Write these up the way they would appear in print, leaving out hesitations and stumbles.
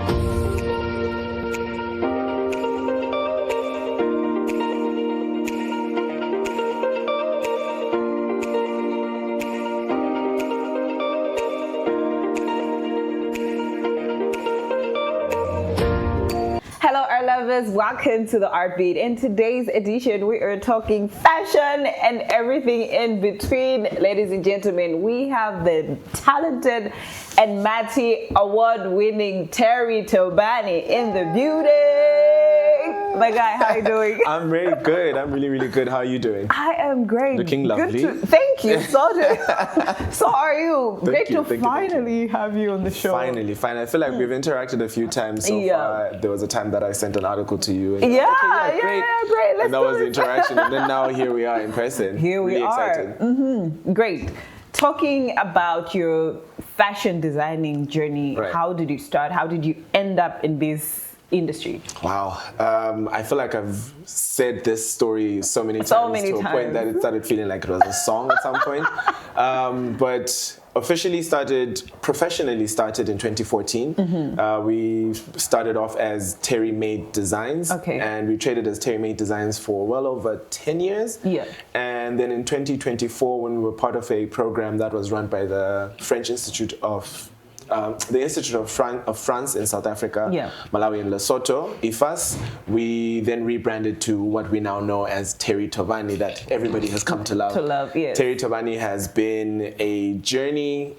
Hello, art lovers. Welcome to the Art Beat. In today's edition, we are talking fashion and everything in between. Ladies and gentlemen, we have the talented and Matty award-winning Terry Thobani in the building. My guy, how are you doing? I'm very good. I'm really, really good. How are you doing? I am great. Looking lovely. Thank you. So are you? Great to Thank finally have you on the show. Finally. I feel like we've interacted a few times so far. There was a time that I sent an article to you. And great. Let's and that was the it. interaction. And then now here we are in person. Here we really are. Excited. Great. Talking about your fashion designing journey, Right. How did you start? How did you end up in this industry? Wow. I feel like I've said this story so many times to a point that it started feeling like it was a song at some point. But professionally started in 2014. We started off as Terry Made Designs. Okay. And we traded as Terry Made Designs for well over 10 years. Yeah. And then in 2024, when we were part of a program that was run by the French Institute of France in South Africa, Malawi and Lesotho, IFAS, we then rebranded to what we now know as Terry Thobani, that everybody has come to love. Yes. Terry Thobani has been a journey.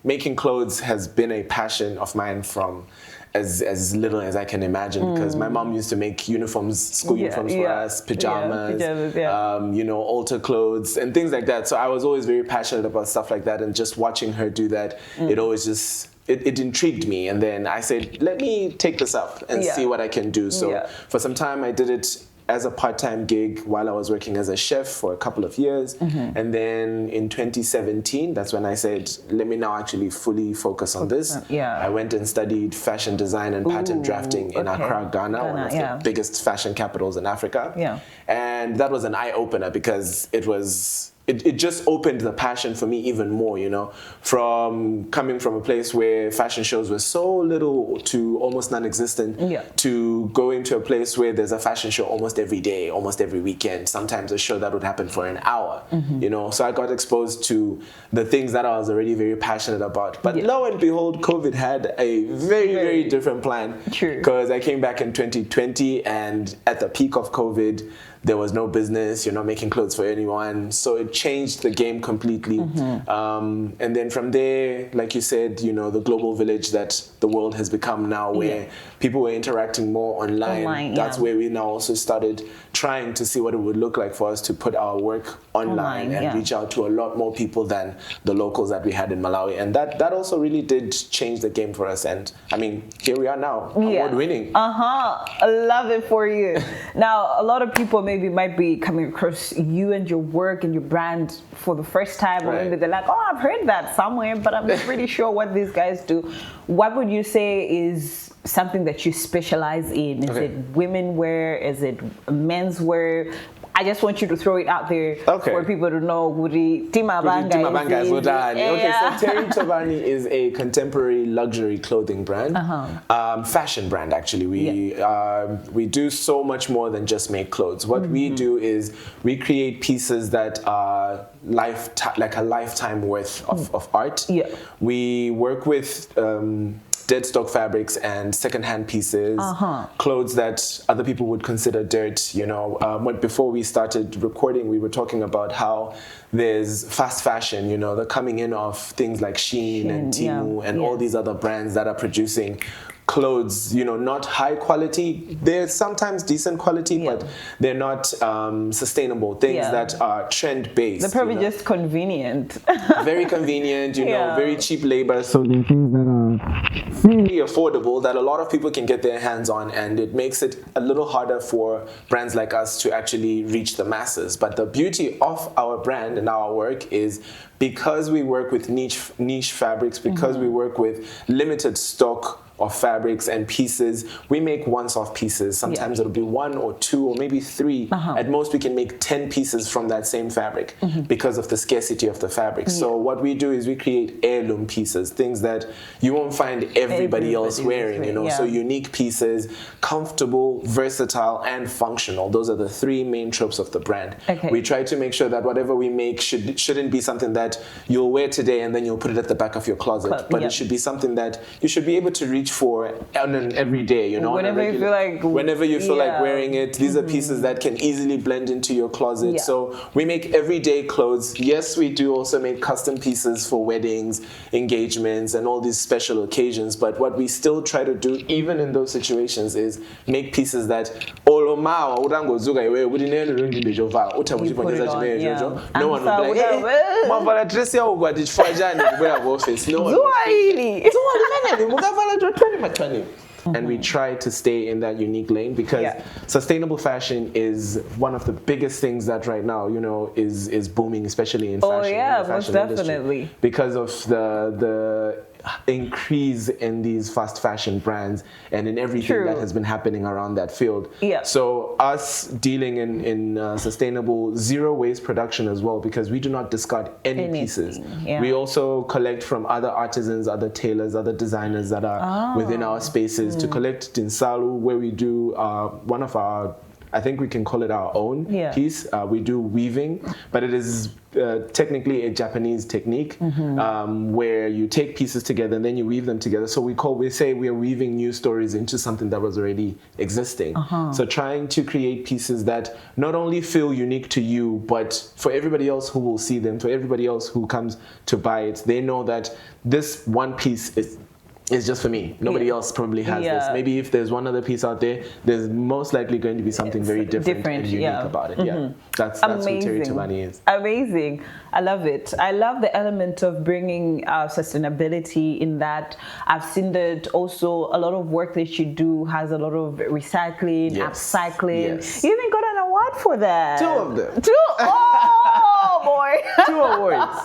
Making clothes has been a passion of mine from as little as I can imagine, because my mom used to make uniforms, school uniforms for us, pajamas, altar clothes and things like that. So I was always very passionate about stuff like that, and just watching her do that, it always just it intrigued me. And then I said, let me take this up and see what I can do. So for some time I did it as a part-time gig while I was working as a chef for a couple of years. And then in 2017, that's when I said, let me now actually fully focus on this. I went and studied fashion design and pattern drafting in Accra, Ghana, one of the biggest fashion capitals in Africa. And that was an eye-opener, because it just opened the passion for me even more, from coming from a place where fashion shows were so little to almost non-existent, to going to a place where there's a fashion show almost every day, almost every weekend, sometimes a show that would happen for an hour, So I got exposed to the things that I was already very passionate about. But lo and behold, COVID had a very, very different plan. True. Because I came back in 2020, and at the peak of COVID, there was no business, you're not making clothes for anyone. So it changed the game completely. And then from there, like you said, the global village that the world has become now, where people were interacting more online. That's where we now also started trying to see what it would look like for us to put our work online and reach out to a lot more people than the locals that we had in Malawi. And that also really did change the game for us. And I mean, here we are now, award-winning. I love it for you. Now, a lot of people might be coming across you and your work and your brand for the first time, or maybe they're like, oh, I've heard that somewhere, but I'm not really sure what these guys do. What would you say is something that you specialize in? Is it women wear? Is it men's wear? I just want you to throw it out there for people to know. Okay, so Terry Thobani is a contemporary luxury clothing brand, fashion brand actually. We do so much more than just make clothes. What we do is we create pieces that are like a lifetime worth of art. We work with dead stock fabrics and secondhand pieces, clothes that other people would consider dirt. Before we started recording, we were talking about how there's fast fashion, the coming in of things like Shein and Temu and all these other brands that are producing clothes, not high quality. They're sometimes decent quality, but they're not sustainable. Things that are trend based. They're probably just convenient. Very convenient, very cheap labor. So they're things that are really affordable that a lot of people can get their hands on, and it makes it a little harder for brands like us to actually reach the masses. But the beauty of our brand and our work is because we work with niche fabrics, because we work with limited stock of fabrics and pieces, we make once-off pieces. Sometimes it'll be 1 or 2 or maybe 3. At most, we can make 10 pieces from that same fabric because of the scarcity of the fabric. So what we do is we create heirloom pieces, things that you won't find everybody else wearing, you know. So unique pieces, comfortable, versatile, and functional. Those are the 3 main tropes of the brand. We try to make sure that whatever we make shouldn't be something that you'll wear today and then you'll put it at the back of your closet, but it should be something that you should be able to reach for on an everyday, you know, whenever you feel like wearing it. These are pieces that can easily blend into your closet. So we make everyday clothes. Yes, we do also make custom pieces for weddings, engagements, and all these special occasions. But what we still try to do, even in those situations, is make pieces that no one will be like, and we try to stay in that unique lane because sustainable fashion is one of the biggest things that right now, you know, is booming, especially in fashion. In the fashion industry, because of the increase in these fast fashion brands and in everything that has been happening around that field. So us dealing in sustainable zero waste production as well, because we do not discard any pieces. We also collect from other artisans, other tailors, other designers that are within our spaces to collect tinsalu, where we do one of our, I think we can call it our own piece. We do weaving, but it is technically a Japanese technique where you take pieces together and then you weave them together. So we say we are weaving new stories into something that was already existing. So trying to create pieces that not only feel unique to you, but for everybody else who will see them, for everybody else who comes to buy it, they know that this one piece is just for me. Nobody else probably has this. Maybe if there's one other piece out there, there's most likely going to be something very different and unique about it. That's who Thobani is. Amazing. I love it. I love the element of bringing sustainability in that. I've seen that also a lot of work that you do has a lot of recycling, upcycling. You even got an award for that. 2 of them. 2? Oh boy. 2 awards.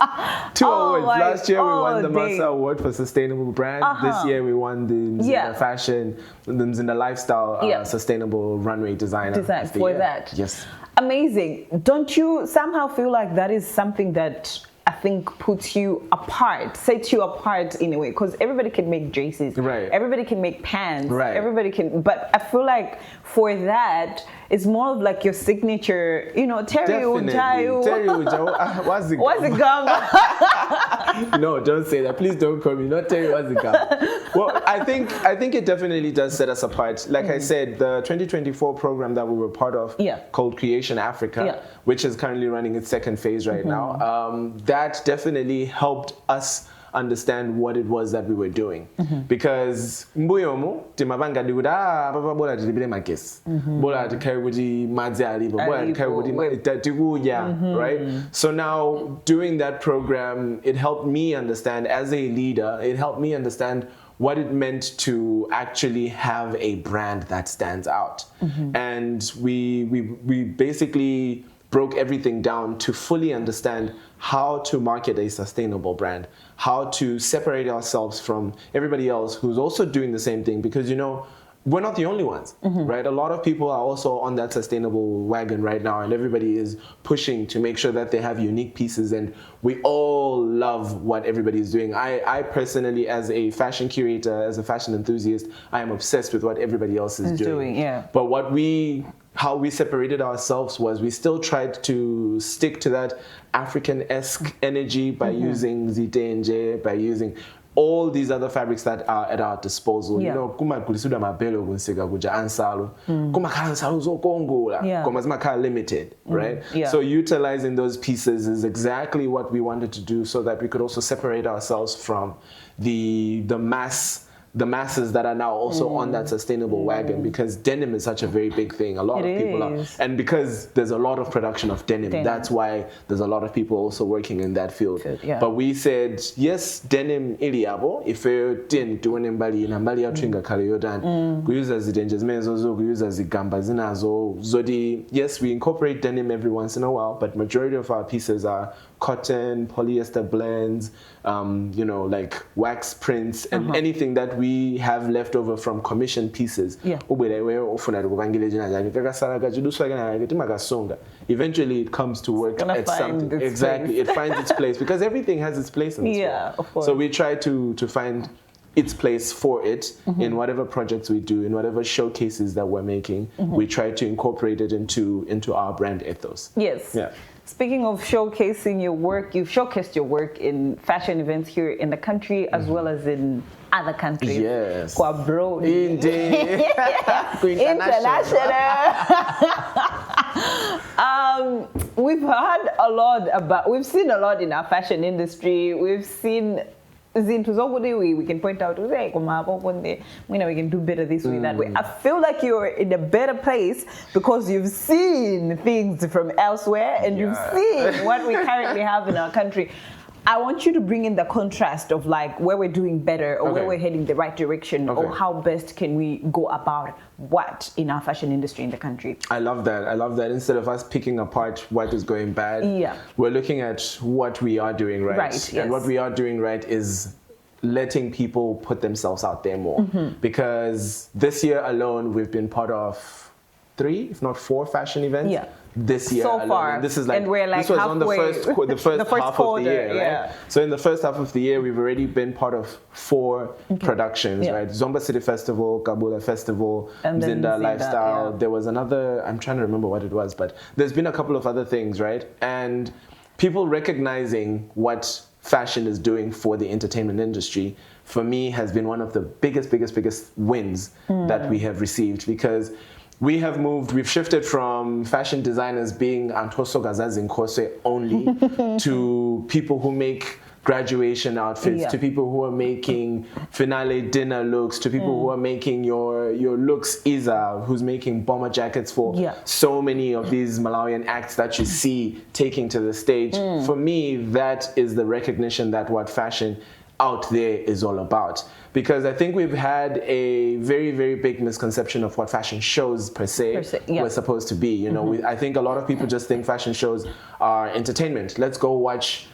2 awards. Last year we won the Masa Award for Sustainable Brand. This year we won the Mumvera Fashion, the Mumvera Lifestyle Sustainable Runway Designer for that. Yes. Amazing. Don't you somehow feel like that is something that I think puts you apart, sets you apart in a way? Because everybody can make jerseys, everybody can make pants, everybody can, but I feel like for that, it's more of like your signature, you know, Terry Ujayu. What's the No, don't say that. Please don't call me. Not Terry Wazigam. Well, I think it definitely does set us apart. Like I said, the 2024 program that we were part of, called Creation Africa, which is currently running its 2nd phase right now, that definitely helped us understand what it was that we were doing, because mbuyomu timabanga diguda papa bola tilibile makesi bola tikayuti madzi alipo bola tikayuti tikuya, right? So now doing that program, it helped me understand as a leader, it helped me understand what it meant to actually have a brand that stands out. And we basically broke everything down to fully understand how to market a sustainable brand, how to separate ourselves from everybody else who's also doing the same thing, because, you know, we're not the only ones, right? A lot of people are also on that sustainable wagon right now, and everybody is pushing to make sure that they have unique pieces, and we all love what everybody is doing. I personally, as a fashion curator, as a fashion enthusiast, I am obsessed with what everybody else is doing. But how we separated ourselves was we still tried to stick to that African-esque energy by using zitenje, by using all these other fabrics that are at our disposal. You know, kuma kulisuda mabelo kunsika kuja ansalo, kuma kansalo zo kongola, kuma zima limited, right? So utilizing those pieces is exactly what we wanted to do, so that we could also separate ourselves from the masses that are now also on that sustainable wagon, because denim is such a very big thing. A lot of people are, and because there's a lot of production of denim, that's why there's a lot of people also working in that field. But we said, yes, denim iliabo, if you didn't do an mbali ya twinga karayodan, kuyuza zidenjes mezozo, kuyuza zigamba zinazo, zodi, yes, we incorporate denim every once in a while, but majority of our pieces are cotton, polyester blends, like wax prints, and anything that we have left over from commissioned pieces. Yeah. Eventually it comes to work at something. Exactly. It finds its place because everything has its place in this world. Of course. So we try to find its place for it in whatever projects we do, in whatever showcases that we're making. We try to incorporate it into our brand ethos. Yes. Yeah. Speaking of showcasing your work, you've showcased your work in fashion events here in the country as well as in other countries. Yes. Abroad. Indeed. International. We've seen a lot in our fashion industry. We've seen we can point out, we can do better this way, that way. I feel like you're in a better place because you've seen things from elsewhere and you've seen what we currently have in our country. I want you to bring in the contrast of like where we're doing better or where we're heading the right direction or how best can we go about what in our fashion industry in the country. I love that. Instead of us picking apart what is going bad, we're looking at what we are doing right. And what we are doing right is letting people put themselves out there more. Because this year alone, we've been part of 3, if not 4 fashion events. This year so alone. far, and this is like, and we're like this was halfway, on the first half quarter, of the year, right? So in the first half of the year, we've already been part of 4 productions, right? Zomba City Festival, Kabula Festival, Zinda Lifestyle. There was another, I'm trying to remember what it was, but there's been a couple of other things, right? And people recognizing what fashion is doing for the entertainment industry, for me, has been one of the biggest wins that we have received, because we've shifted from fashion designers being Antoso Gazazi Nkose only to people who make graduation outfits, to people who are making finale dinner looks, to people who are making your looks, Isa, who's making bomber jackets for so many of these Malawian acts that you see taking to the stage. For me, that is the recognition that what fashion out there is all about. Because I think we've had a very, very big misconception of what fashion shows per se were supposed to be. You know, I think a lot of people just think fashion shows are entertainment. Let's go watch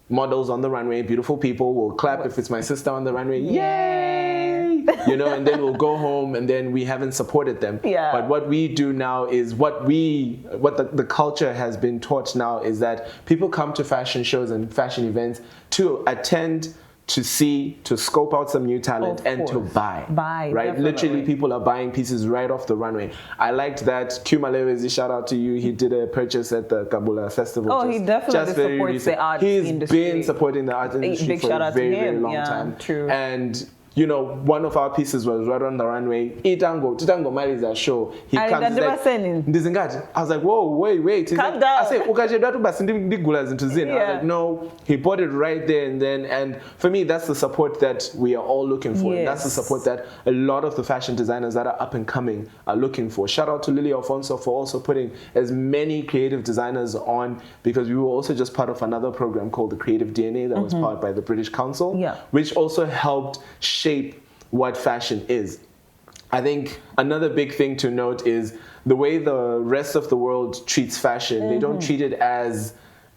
models on the runway, beautiful people, we'll clap if it's my sister on the runway, yay! You know, and then we'll go home and then we haven't supported them. But what we do now is what the culture has been taught now is that people come to fashion shows and fashion events to attend, to see, to scope out some new talent, and to buy. Right? Definitely. Literally, people are buying pieces right off the runway. I liked that. Q Malawi, shout out to you. He did a purchase at the Kabula Festival. He definitely supports the art industry. He's been supporting the art industry for a very, very long time. True. And you know, one of our pieces was right on the runway. Titango Mari's a show. He comes like, I was like, whoa, wait. Calm down. I said, I was like, no, he bought it right there and then. And for me, that's the support that we are all looking for. And that's the support that a lot of the fashion designers that are up and coming are looking for. Shout out to Lily Alfonso for also putting as many creative designers on, because we were also just part of another program called the Creative DNA that was powered by the British Council, which also helped shape what fashion is. I think another big thing to note is the way the rest of the world treats fashion. They don't treat it as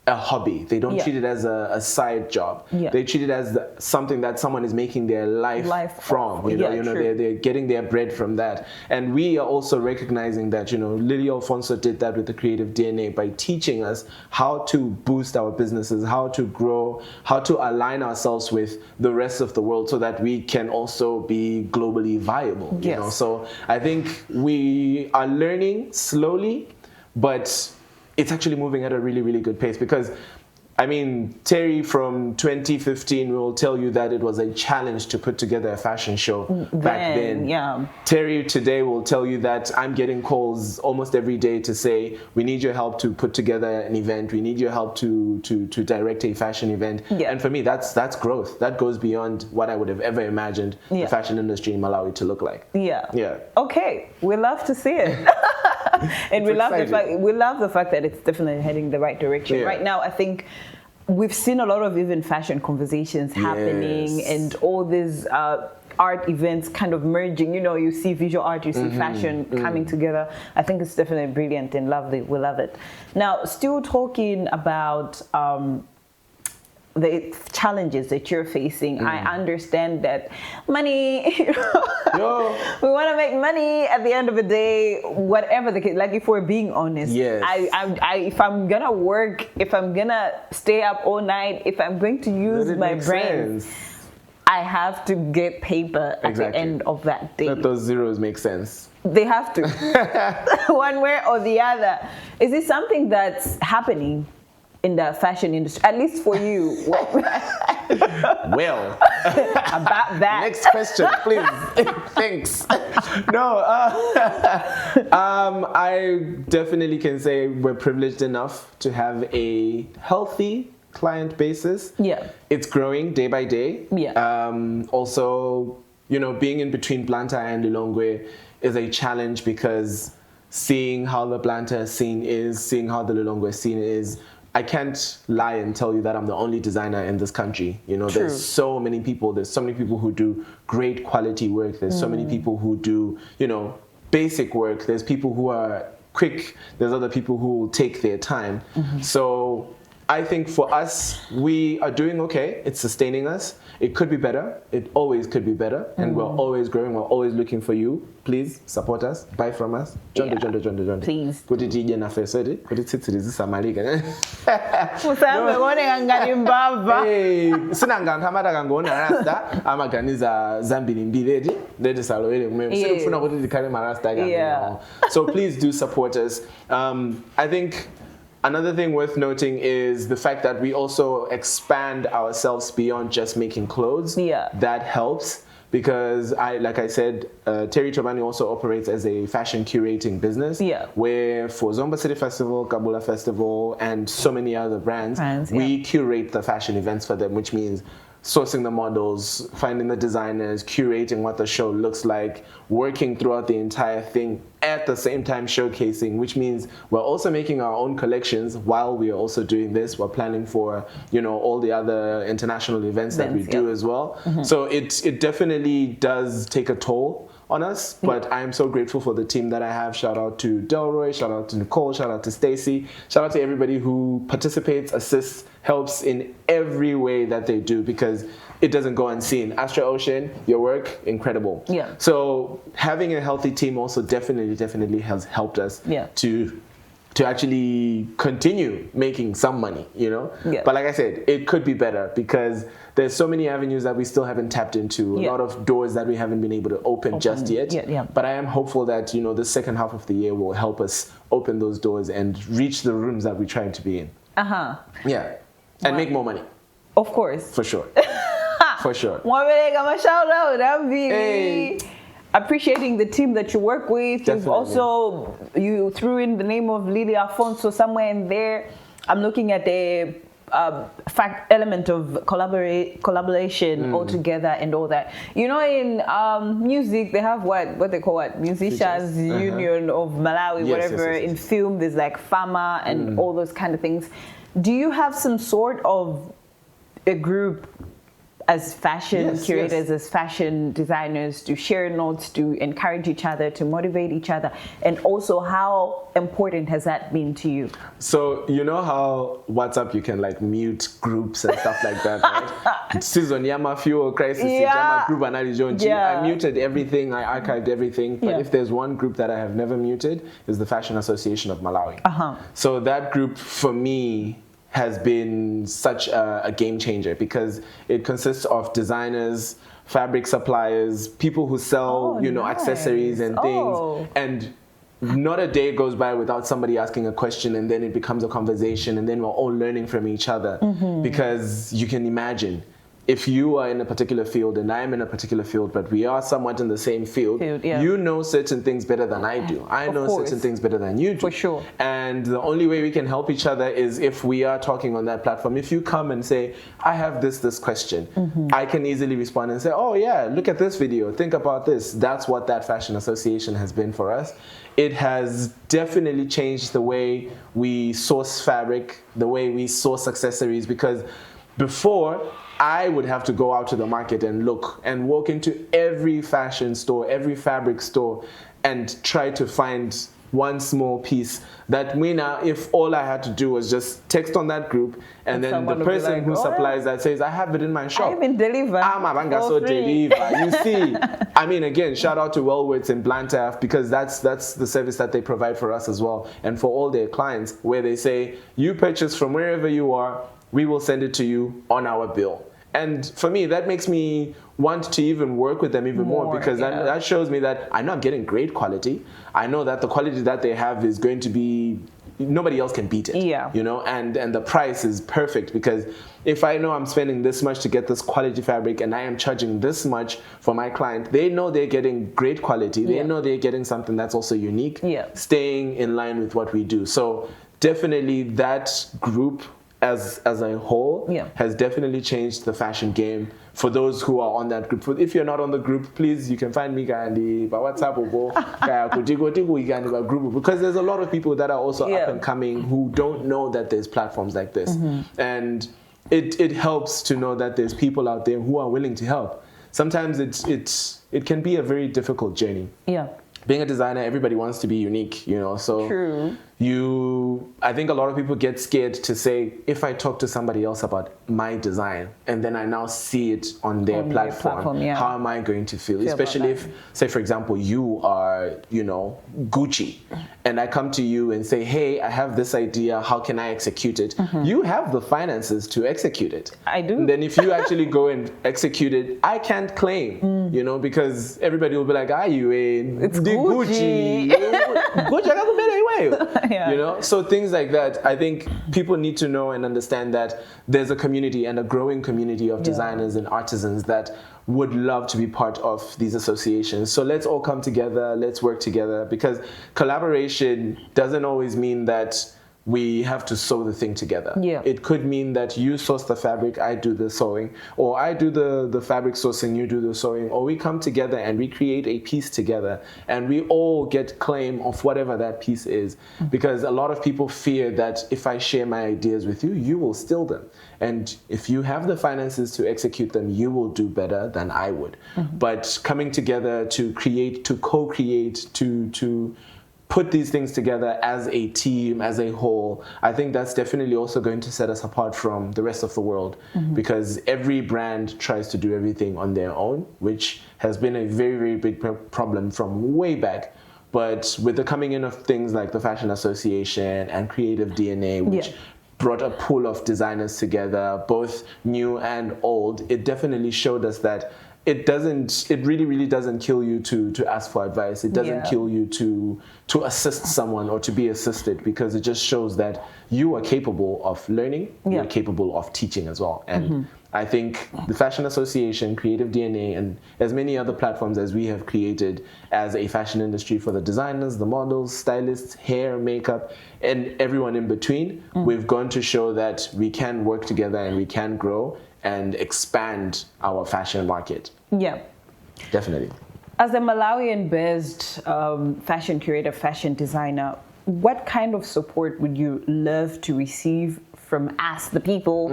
a hobby. They don't treat it as a side job. They treat it as something that someone is making their life from. You know, they're getting their bread from that. And we are also recognizing that, you know, Lily Alfonso did that with the Creative DNA by teaching us how to boost our businesses, how to grow, how to align ourselves with the rest of the world so that we can also be globally viable. You know? So I think we are learning slowly, but it's actually moving at a really, really good pace, because I mean, Terry from 2015 will tell you that it was a challenge to put together a fashion show back then. Terry today will tell you that I'm getting calls almost every day to say, we need your help to put together an event. We need your help to direct a fashion event. And for me, that's growth. That goes beyond what I would have ever imagined the fashion industry in Malawi to look like. Okay, we love to see it. And we love the fact that it's definitely heading the right direction. Right now, I think we've seen a lot of even fashion conversations happening and all these art events kind of merging. You know, you see visual art, you see fashion coming together. I think it's definitely brilliant and lovely. We love it. Now, still talking about the challenges that you're facing. I understand that money, we want to make money at the end of the day, whatever the case. Like, if we're being honest, yes. if I'm gonna work, if I'm gonna stay up all night, if I'm going to use my brain, I have to get paper at the end of that day. Let those zeros make sense. They have to, one way or the other. Is it something that's happening in the fashion industry, at least for you? Well, about that. Next question, please. Thanks. No, I definitely can say we're privileged enough to have a healthy client basis. Yeah. It's growing day by day. Yeah. Also, being in between Blantyre and Lilongwe is a challenge, because seeing how the Blantyre scene is, seeing how the Lilongwe scene is, I can't lie and tell you that I'm the only designer in this country. There's so many people. There's so many people who do great quality work. There's so many people who do, basic work. There's people who are quick. There's other people who will take their time. So I think for us, we are doing okay. It's sustaining us. It could be better. It always could be better. And we're always growing. We're always looking for you. Please support us. Buy from us. Jonde. Please. Put it in Put it sinanganga amadakangona rasta amaganiza zambili mbili leti salowele mfuna kuti dikale marasta ga. So please do support us. I think another thing worth noting is the fact that we also expand ourselves beyond just making clothes. That helps, because like I said, Terry Thobani also operates as a fashion curating business. Where for Zomba City Festival, Kabula Festival, and so many other brands, we curate the fashion events for them, which means sourcing the models, finding the designers, curating what the show looks like, working throughout the entire thing, at the same time showcasing, which means we're also making our own collections while we are also doing this. We're planning for, all the other international events that we do as well. So it definitely does take a toll on us, but I am so grateful for the team that I have. Shout out to Delroy, shout out to Nicole, shout out to Stacy, shout out to everybody who participates, assists, helps in every way that they do, because it doesn't go unseen. Astra Ocean, your work, incredible. So having a healthy team also definitely has helped us to actually continue making some money, But like I said, it could be better, because there's so many avenues that we still haven't tapped into, a lot of doors that we haven't been able to open just yet. But I am hopeful that, the second half of the year will help us open those doors and reach the rooms that we're trying to be in. And make more money. Of course. For sure. For sure. Appreciating the team that you work with. You threw in the name of Lily Afonso somewhere in there. I'm looking at the element of collaboration altogether and all that. In music, they have what they call Musicians Union of Malawi, whatever. In film, there's like FAMA and all those kind of things. Do you have some sort of a group as fashion curators, as fashion designers, to share notes, to encourage each other, to motivate each other? And also, how important has that been to you? So, how WhatsApp, you can mute groups and stuff like that, right? Season Yama Fuel Crisis, Yama Group Analijonji. I muted everything, I archived everything. But if there's one group that I have never muted, is the Fashion Association of Malawi. So that group, for me, has been such a game changer, because it consists of designers, fabric suppliers, people who sell, accessories and things. And not a day goes by without somebody asking a question, and then it becomes a conversation, and then we're all learning from each other. Because you can imagine, if you are in a particular field and I am in a particular field, but we are somewhat in the same field, you know certain things better than I do. I know certain things better than you do. For sure. And the only way we can help each other is if we are talking on that platform. If you come and say, I have this question, I can easily respond and say, oh yeah, look at this video, think about this. That's what that fashion association has been for us. It has definitely changed the way we source fabric, the way we source accessories, because before, I would have to go out to the market and look and walk into every fashion store, every fabric store, and try to find one small piece that now, if all I had to do was just text on that group, and then the person like, who supplies that says, I have it in my shop. I even deliver. So deliver. You see, I mean, again, shout out to Wellwoods in Blantyre, because that's the service that they provide for us as well, and for all their clients, where they say, you purchase from wherever you are, we will send it to you on our bill. And for me, that makes me want to even work with them even more, because that shows me that I know I'm getting great quality. I know that the quality that they have is going to be, nobody else can beat it. You know, and the price is perfect, because if I know I'm spending this much to get this quality fabric and I am charging this much for my client, they know they're getting great quality. They know they're getting something that's also unique, staying in line with what we do. So definitely that group as a whole has definitely changed the fashion game for those who are on that group. If you're not on the group, please, you can find me by WhatsApp or group, because there's a lot of people that are also up and coming who don't know that there's platforms like this. And it helps to know that there's people out there who are willing to help. Sometimes it can be a very difficult journey. Being a designer, everybody wants to be unique, you know, so I think a lot of people get scared to say, if I talk to somebody else about my design and then I now see it on their platform, how am I going to feel? Especially if, say, for example, you are, you know, Gucci, and I come to you and say, hey, I have this idea, how can I execute it? You have the finances to execute it. I do. And then if you actually go and execute it, I can't claim, you know, because everybody will be like, you it's Gucci. Gucci, you know, so things like that. I think people need to know and understand that there's a community, and a growing community of designers and artisans that would love to be part of these associations. So let's all come together, let's work together, because collaboration doesn't always mean that we have to sew the thing together. It could mean that you source the fabric, I do the sewing, or I do the fabric sourcing, you do the sewing, or we come together and we create a piece together, and we all get claim of whatever that piece is. Because a lot of people fear that if I share my ideas with you, you will steal them. And if you have the finances to execute them, you will do better than I would. But coming together to create, to co-create, to put these things together as a team, as a whole, I think that's definitely also going to set us apart from the rest of the world, because every brand tries to do everything on their own, which has been a very, very big problem from way back. But with the coming in of things like the Fashion Association and Creative DNA, which brought a pool of designers together, both new and old, it definitely showed us that it really, really doesn't kill you to ask for advice. It doesn't kill you to assist someone or to be assisted, because it just shows that you are capable of learning, you're capable of teaching as well. And I think the Fashion Association, Creative DNA, and as many other platforms as we have created as a fashion industry for the designers, the models, stylists, hair, makeup, and everyone in between, we've gone to show that we can work together and we can grow and expand our fashion market. Definitely. As a Malawian-based fashion curator, fashion designer, what kind of support would you love to receive from us, the people,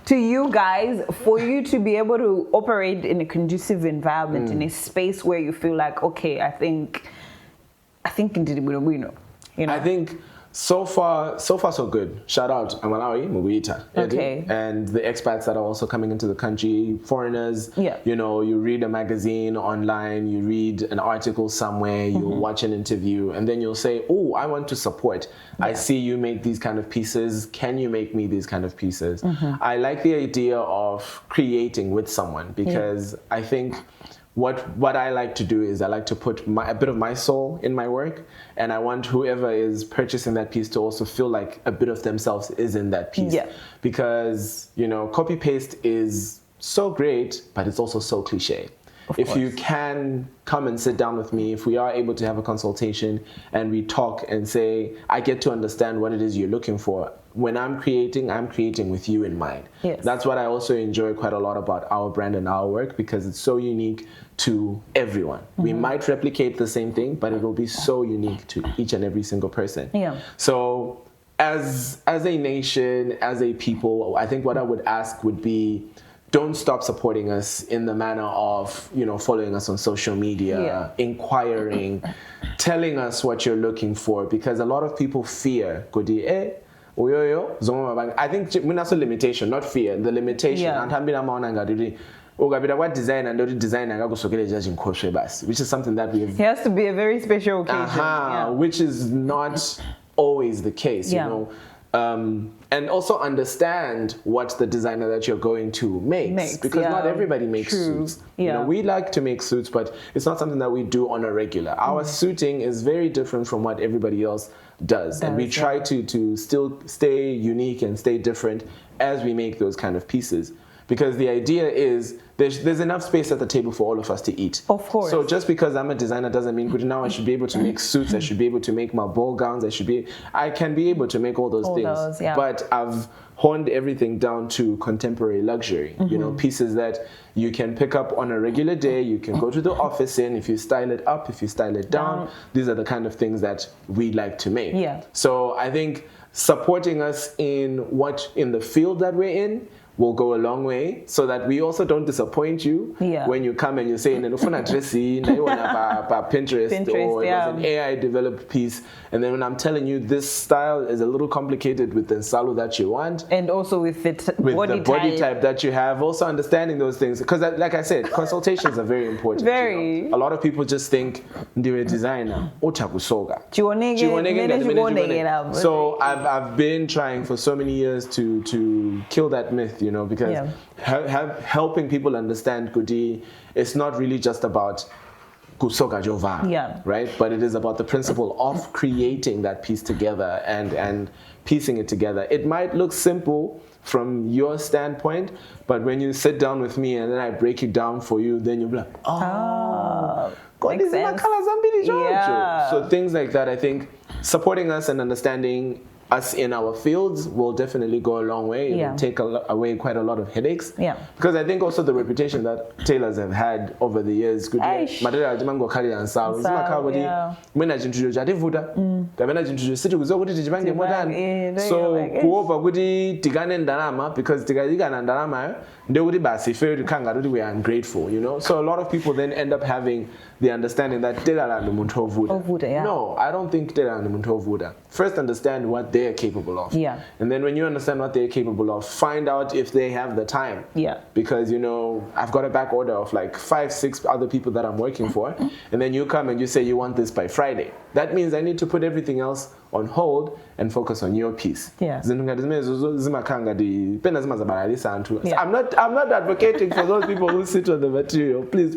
to you guys, for you to be able to operate in a conducive environment, in a space where you feel like, okay, I think indeed we know. You know? I think so far so good. Shout out Malawi, Mumvera, and the expats that are also coming into the country, foreigners. You know, you read a magazine online, you read an article somewhere, you'll watch an interview, and then you'll say, oh, I want to support. I see you make these kind of pieces. Can you make me these kind of pieces? I like the idea of creating with someone, because I think what I like to do is I like to put a bit of my soul in my work, and I want whoever is purchasing that piece to also feel like a bit of themselves is in that piece. Because, you know, copy paste is so great, but it's also so cliche. If you can come and sit down with me, if we are able to have a consultation and we talk and say, I get to understand what it is you're looking for. When I'm creating with you in mind. That's what I also enjoy quite a lot about our brand and our work, because it's so unique to everyone. We might replicate the same thing, but it will be so unique to each and every single person. So as a nation, as a people, I think what I would ask would be don't stop supporting us in the manner of, following us on social media, inquiring, telling us what you're looking for, because a lot of people fear. I think that's a limitation, not fear. The limitation. What design and design which is something that we have. It has to be a very special occasion. Which is not always the case, and also understand what the designer that you're going to makes because not everybody makes suits. We like to make suits, but it's not something that we do on a regular. Our suiting is very different from what everybody else does, and we try to still stay unique and stay different as we make those kind of pieces. Because the idea is there's enough space at the table for all of us to eat. Of course. So just because I'm a designer doesn't mean good now I should be able to make suits, I should be able to make my ball gowns, I can be able to make all those things. But I've honed everything down to contemporary luxury. Pieces that you can pick up on a regular day, you can go to the office in, if you style it up, if you style it down. These are the kind of things that we like to make. So I think supporting us in the field that we're in will go a long way, so that we also don't disappoint you when you come and you say, Pinterest, or it was an AI developed piece, and then when I'm telling you this style is a little complicated with the nsalo that you want, and also with the body type that you have, also understanding those things, because like I said, consultations are very important. A lot of people just think they're a designer. So I've been trying for so many years to kill that myth, because helping people understand Kudi, it's not really just about Kusoga Jova, right? But it is about the principle of creating that piece together and piecing it together. It might look simple from your standpoint, but when you sit down with me and then I break it down for you, then you'll be like, makes sense. So things like that, I think supporting us and understanding us in our fields will definitely go a long way. It will take away quite a lot of headaches. Because I think also the reputation that tailors have had over the years. We are ungrateful, So a lot of people then end up having the understanding that no, I don't think first understand what they are capable of. And then when you understand what they're capable of, find out if they have the time. Because, I've got a back order of like 5-6 other people that I'm working for. And then you come and you say you want this by Friday. That means I need to put everything else on hold and focus on your piece. I'm not advocating for those people who sit on the material. Please.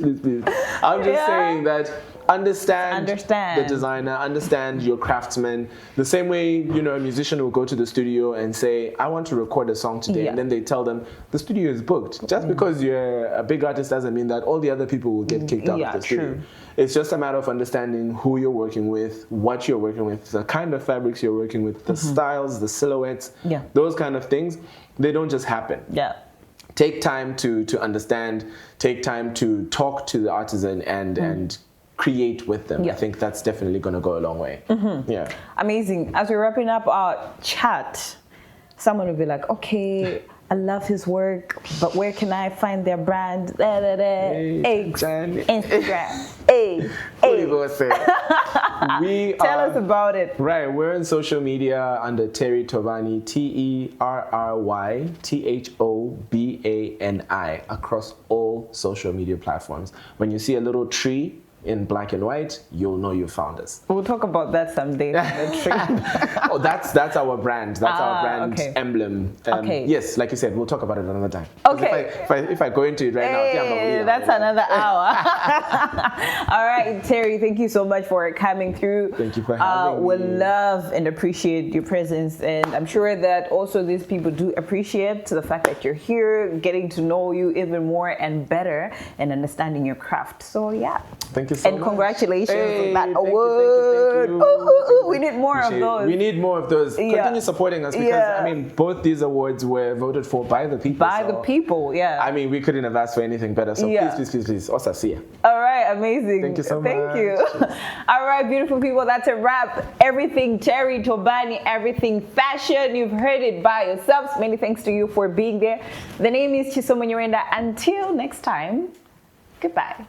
I'm just saying that understand the designer, understand your craftsman. The same way, a musician will go to the studio and say, I want to record a song today. And then they tell them, the studio is booked. Just because you're a big artist doesn't mean that all the other people will get kicked out of the studio. It's just a matter of understanding who you're working with, what you're working with, the kind of fabrics you're working with, the styles, the silhouettes, those kind of things. They don't just happen. Take time to understand, take time to talk to the artisan and create with them. I think that's definitely going to go a long way. Amazing. As we're wrapping up our chat, someone will be like, okay, I love his work, but where can I find their brand? Instagram. Tell us about it. Right, we're on social media under Terry Thobani, TerryThobani across all social media platforms. When you see a little tree in black and white, you'll know you found us. We'll talk about that someday. Oh, that's our brand. That's our brand emblem. Yes, like you said, we'll talk about it another time. If I go into it right now, that's another hour. All right, Terry, thank you so much for coming through. Thank you for having me. We love and appreciate your presence, and I'm sure that also these people do appreciate the fact that you're here, getting to know you even more and better, and understanding your craft. So yeah. Thank you you so and much. congratulations on that Thank you, award. thank you. Ooh, we need more of Appreciate it. those. We need more of those. Yeah. Continue supporting us because Yeah. I mean, both these awards were voted for by the people. By the people, yeah. I mean, we couldn't have asked for anything better. So Yeah. please. Osa, see ya. All right, amazing. Thank you so Thank much. you. All right, beautiful people, that's a wrap. Everything Terry, Thobani, everything fashion. You've heard it by yourselves. Many thanks to you for being there. The name is Chisomo Nyirenda. Until next time, goodbye.